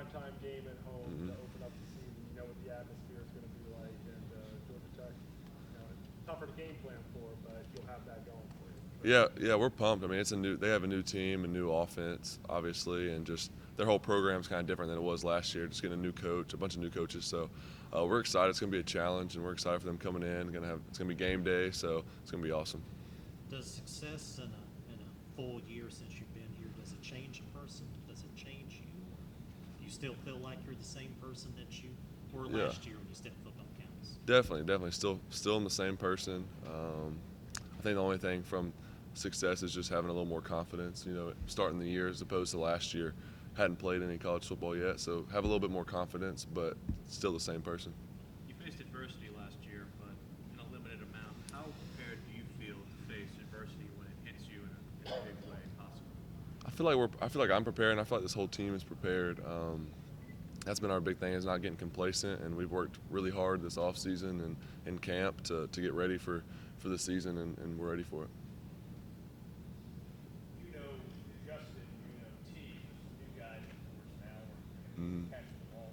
primetime game at home Mm-hmm. to open up the season. You know what the atmosphere is going to be like, and Georgia Tech, tougher to game plan for, but you'll have that going for you. Yeah, we're pumped. I mean, they have a new team, a new offense, obviously, and just their whole program's kind of different than it was last year. Just getting a new coach, a bunch of new coaches. So we're excited. It's going to be a challenge, and we're excited for them coming in. It's going to be game day, so it's going to be awesome. Does success in a full year since you've been here, does it change a person? Does it change you? Do you still feel like you're the same person that you were Yeah. last year when you stepped football counts? Definitely. Still in the same person. I think the only thing from success is just having a little more confidence. Starting the year as opposed to last year. Hadn't played any college football yet, so have a little bit more confidence, but still the same person. You faced adversity last year, but in a limited amount. How prepared do you feel to face adversity when it hits you in a big way possible? I feel like I'm prepared, and I feel like this whole team is prepared. That's been our big thing, is not getting complacent, and we've worked really hard this off season and in camp to get ready for the season, and we're ready for it. Justin, T, new guy, of course, now Mm-hmm. catching the ball.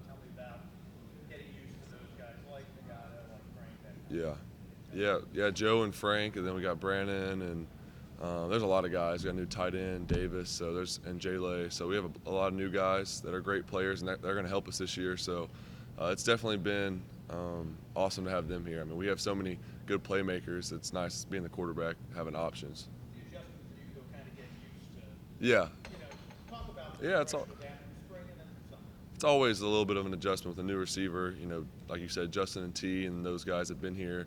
Tell me about getting used to those guys, like Nagata, like Frank. Yeah. Joe and Frank, and then we got Brandon, and there's a lot of guys. We got a new tight end, Davis, and Jay. So we have a lot of new guys that are great players, and they're going to help us this year. So it's definitely been awesome to have them here. I mean, we have so many good playmakers. It's nice being the quarterback, having options. The adjustment for you to kind of get used to. Yeah. Talk about Yeah, it's all. spring and then summer. It's always a little bit of an adjustment with a new receiver. Like you said, Justin and T and those guys have been here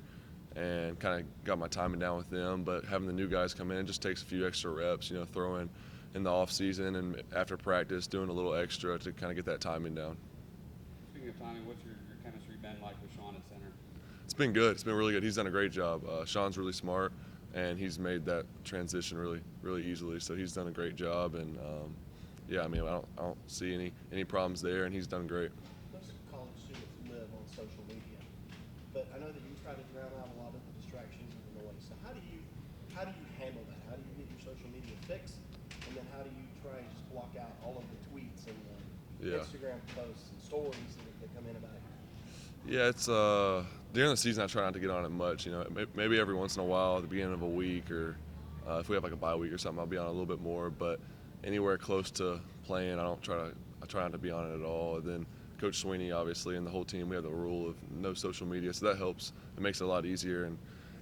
and kind of got my timing down with them. But having the new guys come in just takes a few extra reps, throwing in the off season and after practice, doing a little extra to kind of get that timing down. Speaking of timing, what's your chemistry been like with Sean at center? It's been good. It's been really good. He's done a great job. Sean's really smart, and he's made that transition really easily. So he's done a great job, and I don't see any problems there, and he's done great. Most college students live on social media, but I know that you try to drown out a lot of the distractions and the noise. So how do you handle that? How do you get your social media fixed, and then how do you try and just block out all of the tweets and the Instagram posts and stories that come in about it? Yeah, it's during the season I try not to get on it much. Maybe every once in a while at the beginning of a week, or if we have like a bye week or something, I'll be on it a little bit more. But anywhere close to playing, I try not to be on it at all. And then Coach Sweeney, obviously, and the whole team, we have the rule of no social media, so that helps. It makes it a lot easier, and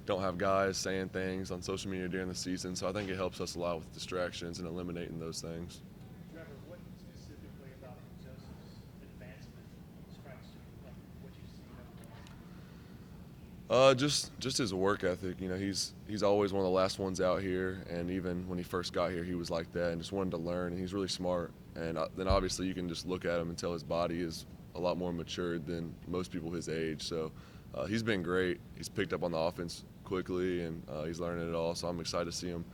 don't have guys saying things on social media during the season. So I think it helps us a lot with distractions and eliminating those things. Trevor, what specifically about Joseph's advancement strikes you, like what you've seen? Just his work ethic. He's always one of the last ones out here, and even when he first got here, he was like that and just wanted to learn. And he's really smart. And then obviously you can just look at him and tell his body is a lot more matured than most people his age. So he's been great. He's picked up on the offense quickly, and he's learning it all. So I'm excited to see him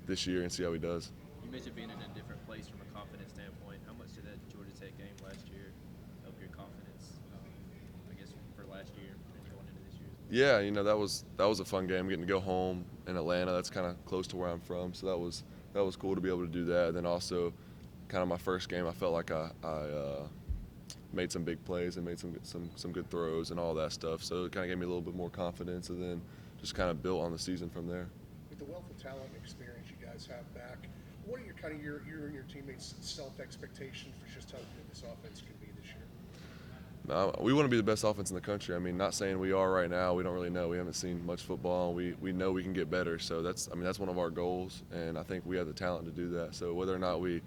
this year and see how he does. You mentioned being in a different place from a confidence standpoint. How much did that Georgia Tech game last year help your confidence, I guess, for last year and going into this year? Yeah, that was a fun game, getting to go home in Atlanta. That's kind of close to where I'm from, so that was cool to be able to do that. And then also, kind of my first game, I felt like I made some big plays and made some good throws and all that stuff. So it kind of gave me a little bit more confidence, and then just kind of built on the season from there. With the wealth of talent and experience you guys have back, what are your and your teammates' self-expectation for just how good this offense could be this year? We want to be the best offense in the country. I mean, not saying we are right now. We don't really know. We haven't seen much football. We know we can get better. So that's one of our goals, and I think we have the talent to do that. So whether or not we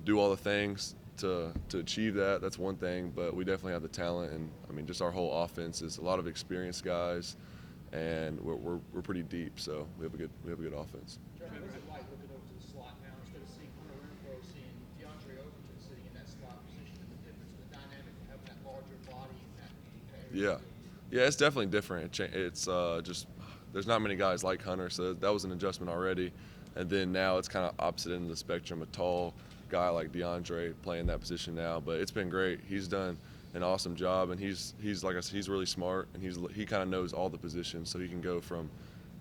do all the things to achieve that, that's one thing. But we definitely have the talent, and just our whole offense is a lot of experienced guys, and we're pretty deep. So we have a good offense. Trevor, what's it like looking over to the slot now instead of seeing Hunter Renfro, seeing DeAndre Overton sitting in that slot position, and the difference in the dynamic of having that larger body and that area? Yeah, it's definitely different. It's just there's not many guys like Hunter, so that was an adjustment already. And then now it's kind of opposite end of the spectrum, a tall guy like DeAndre playing that position now. But it's been great. He's done an awesome job, and he's like I said, he's really smart, and he kind of knows all the positions, so he can go from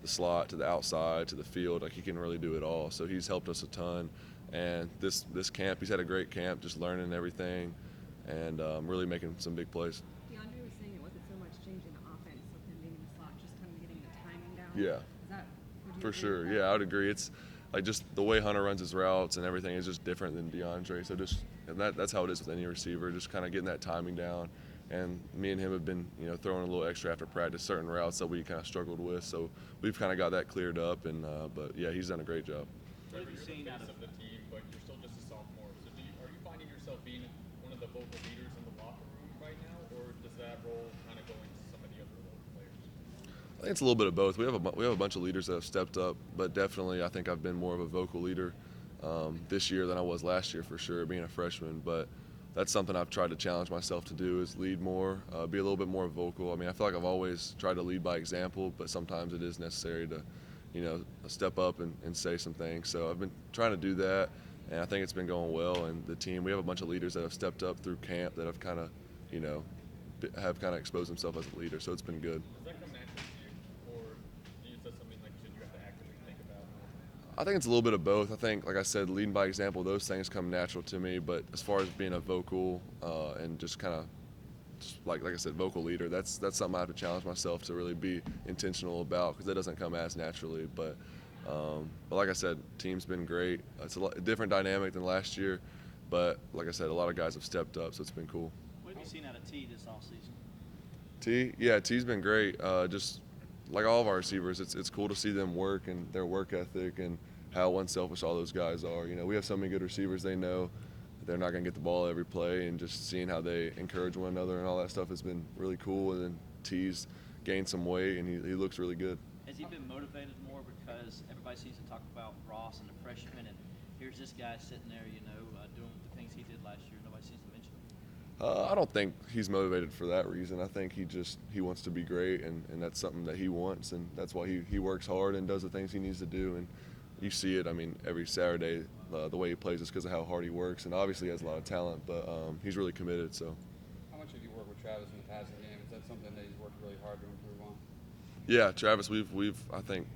the slot to the outside to the field. Like, he can really do it all. So he's helped us a ton, And this camp, he's had a great camp, just learning everything, and really making some big plays. DeAndre was saying it wasn't so much changing the offense with him being in the slot, just kind of getting the timing down. Yeah. Is that, would you For agree sure, with that? yeah, I would agree. It's like just the way Hunter runs his routes and everything is just different than DeAndre. So that's how it is with any receiver, just kind of getting that timing down. And me and him have been, throwing a little extra after practice, certain routes that we kind of struggled with. So we've kind of got that cleared up. And but yeah, he's done a great job. Trevor, What have you you're seen the out face of- of the team, but you're still just a sophomore. So are you finding yourself being one of the vocal leaders in the locker room right now, or does that role kind of go into some of the other role players? I think it's a little bit of both. We have a bunch of leaders that have stepped up, but definitely I think I've been more of a vocal leader this year than I was last year for sure, being a freshman. But that's something I've tried to challenge myself to do, is lead more, be a little bit more vocal. I mean, I feel like I've always tried to lead by example, but sometimes it is necessary to, step up and say some things. So I've been trying to do that, and I think it's been going well. And the team, we have a bunch of leaders that have stepped up through camp that have kind of, have kind of exposed themselves as a leader. So it's been good. Does that come naturally to you, or is that something like you have to actively think about? I think it's a little bit of both. I think, like I said, leading by example, those things come natural to me. But as far as being a vocal and just kind of, like I said, vocal leader, that's something I have to challenge myself to really be intentional about, because that doesn't come as naturally. But like I said, team's been great. It's a different dynamic than last year. But like I said, a lot of guys have stepped up, so it's been cool. What have you seen out of T this offseason? T's been great. Just like all of our receivers, it's cool to see them work and their work ethic and how unselfish all those guys are. We have so many good receivers. They know they're not going to get the ball every play, and just seeing how they encourage one another and all that stuff has been really cool. And then T's gained some weight, and he looks really good. Has he been motivated more because everybody seems to talk about Ross and the freshman, and here's this guy sitting there, doing the things he did last year. Nobody seems to mention him. I don't think he's motivated for that reason. I think he wants to be great, and that's something that he wants, and that's why he works hard and does the things he needs to do. And you see it, I mean, every Saturday, the way he plays is because of how hard he works, and obviously he has a lot of talent, but he's really committed. So. How much have you worked with Travis in the passing game? Is that something that he's worked really hard to improve on? Yeah, Travis, we've I think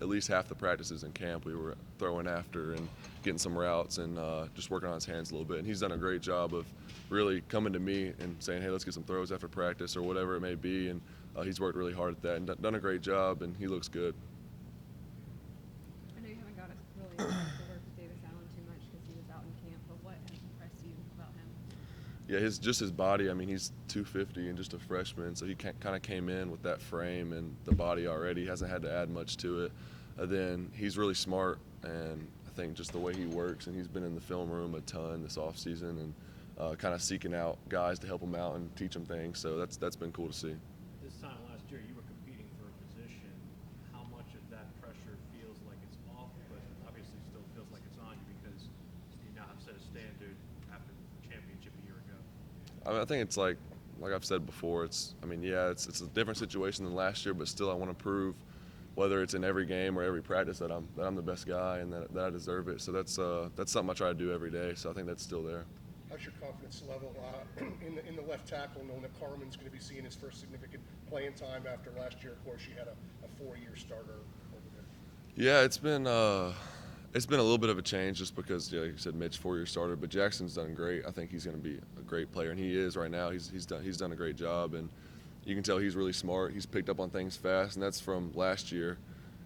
at least half the practices in camp we were throwing after and getting some routes and just working on his hands a little bit. And he's done a great job of really coming to me and saying, hey, let's get some throws after practice or whatever it may be. And he's worked really hard at that and done a great job, and he looks good. I know you haven't got really to work with Davis Allen too much because he was out in camp, but what has impressed you about him? Yeah, his body. I mean, he's 250 and just a freshman, so he kind of came in with that frame and the body already. He hasn't had to add much to it. Then he's really smart, and I think just the way he works, and he's been in the film room a ton this offseason and kind of seeking out guys to help him out and teach him things. So that's been cool to see. This time last year, you were competing for a position. How much of that pressure feels like it's off, but obviously still feels like it's on you because you now have set a standard after the championship a year ago? I mean, I think it's like I've said before. It's a different situation than last year, but still I want to prove, whether it's in every game or every practice, that I'm the best guy and that I deserve it. So that's something I try to do every day. So I think that's still there. How's your confidence level in the left tackle, knowing that Carmen's going to be seeing his first significant playing time after last year? Of course, you had a 4-year starter over there. Yeah, it's been a little bit of a change just because, like you said, Mitch 4-year starter, but Jackson's done great. I think he's going to be a great player, and he is right now. He's done a great job, and you can tell he's really smart. He's picked up on things fast, and that's from last year.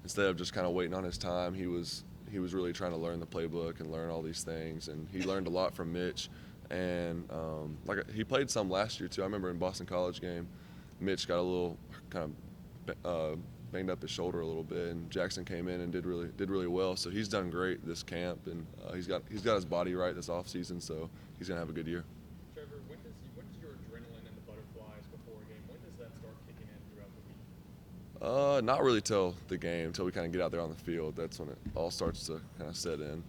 Instead of just kind of waiting on his time, he was really trying to learn the playbook and learn all these things, and he learned a lot from Mitch. And he played some last year too. I remember in Boston College game, Mitch got a little kind of banged up his shoulder a little bit, and Jackson came in and did really well. So he's done great this camp, and he's got his body right this offseason, so he's gonna have a good year. Trevor, when does your adrenaline and the butterflies before a game, when does that start kicking in throughout the week? Not really till the game, till we kind of get out there on the field. That's when it all starts to kind of set in.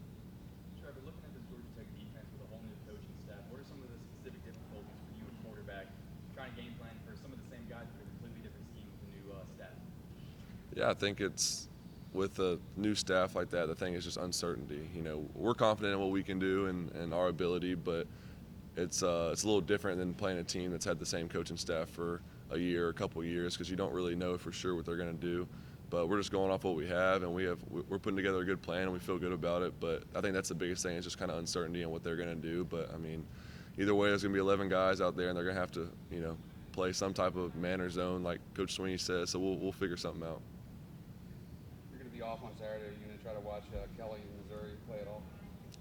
Trevor, looking at this Georgia Tech defense with a whole new coaching staff, what are some of the specific difficulties for you at quarterback, trying to game plan for some of the same guys but a completely different scheme with the new staff? Yeah, I think it's with a new staff like that, the thing is just uncertainty. We're confident in what we can do and our ability, but it's a little different than playing a team that's had the same coaching staff for a year, a couple of years, because you don't really know for sure what they're going to do. but we're just going off what we have, and we're putting together a good plan, and we feel good about it. But I think that's the biggest thing is just kind of uncertainty in what they're going to do. But I mean, either way, there's going to be 11 guys out there, and they're going to have to, play some type of man or zone, like Coach Sweeney says. So we'll figure something out. You're going to be off on Saturday. Are you going to try to watch Kelly in Missouri play at all?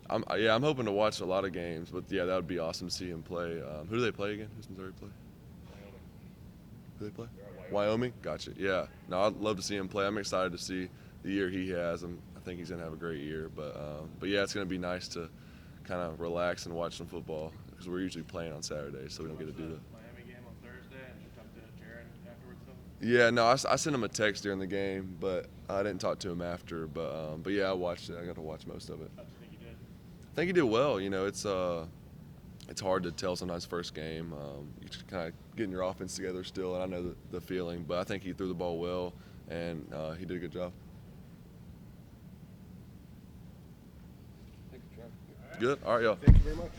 I'm hoping to watch a lot of games, but yeah, that would be awesome to see him play. Who do they play again? Who's Missouri play? Who do they play? Wyoming. Gotcha. Yeah. No, I'd love to see him play. I'm excited to see the year he has. I think he's gonna have a great year. But yeah, it's gonna be nice to kind of relax and watch some football because we're usually playing on Saturdays, so we don't get to do that. Miami game on Thursday, and you talk to Jaron afterwards. Yeah, no, I sent him a text during the game, but I didn't talk to him after. But yeah, I watched it. I got to watch most of it. How do you think you did? I think he did well. It's hard to tell sometimes first game. You just kind of getting your offense together still, and I know the feeling. But I think he threw the ball well, and he did a good job. Thank you, Trevor. Good. All right, y'all. Thank you very much.